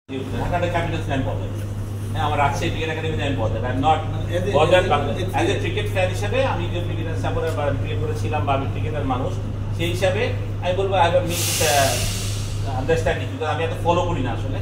Dhaka Capitals I'm bothered. আমার Rajshahi cricket একাডেমিতে আমি bothered. I'm not bothered Bangladesh. As a cricket fan হিসেবে আমি যে ক্রিকেটার সাপোর্টার বা ক্রিকেট করেছিলাম বা আমি ক্রিকেটার মানুষ সেই হিসাবে আমি বলবো I have a mixed understanding because আমি এত ফলো করি না আসলে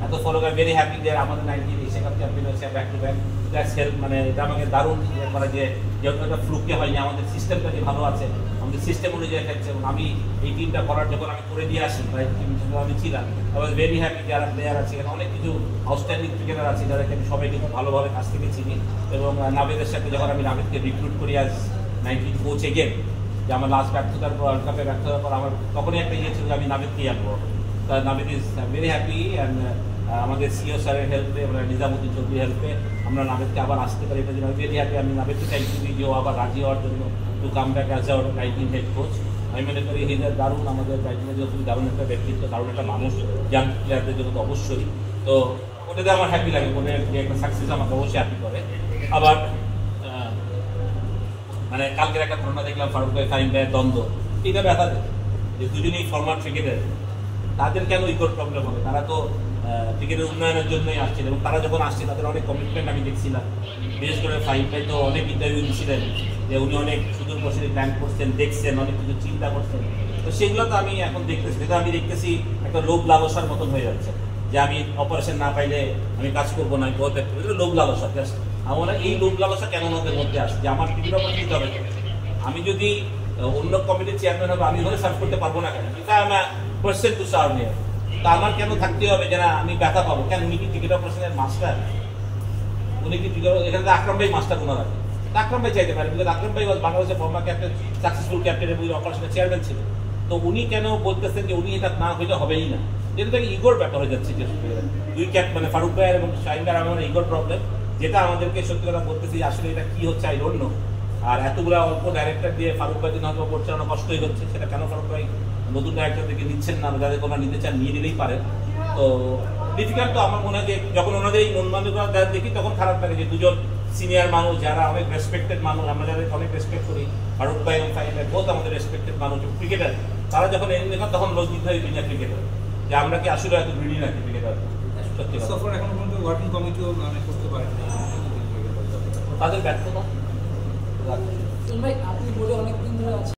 এত ফলো করি ভেরি হ্যাপি যে আমাদের 19 এশিয়া কাপ চ্যাম্পিয়ন হয়েছে back to back that's help মানে এটা আমাকে দারুণ করা যে যেহেতু একটা ফ্লুকে হয়নি আমাদের সিস্টেমটা যে ভালো আছে আমাদের সিস্টেম অনুযায়ী খেলছে এবং আমি এই টিমটা করার যখন আমি করে দিয়ে আসি বা টিমটা আমি ছিলাম আই ওয়াজ ভেরি হ্যাপি যারা প্লেয়ার আছে এখানে অনেক কিছু আউটস্ট্যান্ডিং ক্রিকেটার আছে যাদেরকে আমি সবাইকে খুব ভালোভাবে কাছ থেকে চিনি এবং নাবিদের সাথে যখন আমি নাবিদকে রিক্রুট করি আজ 19 কোচ এগেন যে আমার লাস্ট ব্যর্থতার পর ওয়ার্ল্ড কাপে ব্যর্থতার পর আমার তখনই একটা ইয়ে ছিল যে আমি নাবিদকেই আনবো তা Nabid is very happy and আমাদের সিও স্যারের হেল্পে আমরা নিজামুদ্দিন চৌধুরীর হেল্পে আমরা নাবিদকে আবার আসতে পারি এটা আমি ভেরি হ্যাপি আমি নাবিদকে চাইছি যে ও আবার রাজি হওয়ার জন্য to come back as our writing head coach আমি মনে করি হিজার দারুণ আমাদের রাইটিংয়ের জন্য খুবই দারুণ একটা ব্যক্তিত্ব দারুণ একটা মানুষ ইয়াং প্লেয়ারদের জন্য তো অবশ্যই তো ওটাতে আমার হ্যাপি লাগে ওদের যে একটা সাকসেস আমাকে অবশ্যই হ্যাপি করে আবার মানে কালকের একটা ঘটনা দেখলাম ফারুক ভাই ফাহিম ভাইয়ের দ্বন্দ্ব এটা ব্যথা দেয় যে দুজনেই ফরমার ক্রিকেটার তাদের কেন ইগোর প্রবলেম হবে তারা তো ক্রিকেটের উন্নয়নের জন্যই আসছিল এবং তারা যখন আসছে তাদের অনেক কমিটমেন্ট আমি দেখছিলাম বিশেষ করে ফাহিম ভাই তো অনেক ইন্টারভিউ দিচ্ছিলেন যে উনি অনেক সুদূর বসে প্ল্যান করছেন দেখছেন অনেক কিছু চিন্তা করছেন তো সেগুলো তো আমি এখন দেখতেছি যেটা আমি দেখতেছি একটা লোভ লালসার মতন হয়ে যাচ্ছে যে আমি অপারেশন না পাইলে আমি কাজ করবো না বহুত একটা লোভ লালসা জাস্ট আমরা এই লোভ লালসা কেন আমাদের মধ্যে আসে যে আমার ক্রিকেট অপারেশন দিতে হবে আমি যদি অন্য কমিটির চেয়ারম্যান হবে আমি হলে সার্ভ করতে পারবো না কেন এটা আমার পার্সেন্ট টু সার্ভ নিয়ে তা আমার কেন থাকতে হবে যে না আমি ব্যথা পাবো কেন উনি কি ক্রিকেট অপারেশনের মাস্টার উনি কি এখানে আকরাম ভাই মাস্টার ওনার আছে আকরাম ভাই চাইতে পারে বিকজ আকরাম ভাই বাংলাদেশের ফর্মার ক্যাপ্টেন সাকসেসফুল ক্যাপ্টেন এবং অপারেশনের চেয়ারম্যান ছিল তো উনি কেন বলতেছেন যে উনি এটা না হইলে হবেই না যেটা থেকে ইগোর ব্যাপার হয়ে যাচ্ছে দুই মানে ফারুক ভাইয়ের এবং শাহিন ভাইয়ের আমার ইগোর প্রবলেম যেটা আমাদেরকে সত্যি কথা বলতেছি আসলে এটা কি হচ্ছে আই ডোন্ট নো আর এতগুলো অল্প ডাইরেক্টর দিয়ে ফারুক ভাই দিন হয়তো পরিচালনা কষ্টই হচ্ছে সেটা কেন ফারুক ভাই নতুন ডাইরেক্টরদেরকে নিচ্ছেন না যাদের কোনো নিতে চান নিয়ে নিলেই পারেন তো ডিফিকাল্ট তো আমার মনে হয় যে যখন ওনাদের এই মন মানসিকতা দেখি তখন খারাপ লাগে যে দুজন সিনিয়র মানুষ যারা অনেক রেসপেক্টেড মানুষ আমরা যাদেরকে অনেক রেসপেক্ট করি ফারুক ভাই এবং ফাহিম ভাই বহুত আমাদের রেসপেক্টেড মানুষ ক্রিকেটার তারা যখন এই দেখেন তখন লজ্জিত হয় দুনিয়া ক্রিকেটার যে আমরা কি আসলে এত গ্রিডি নাকি ক্রিকেটার সত্যি সফর এখন পর্যন্ত ওয়ার্কিং কমিটিও মানে করতে পারে তাদের ব্যর্থতা আপনি বলে অনেকদিন ধরে আছে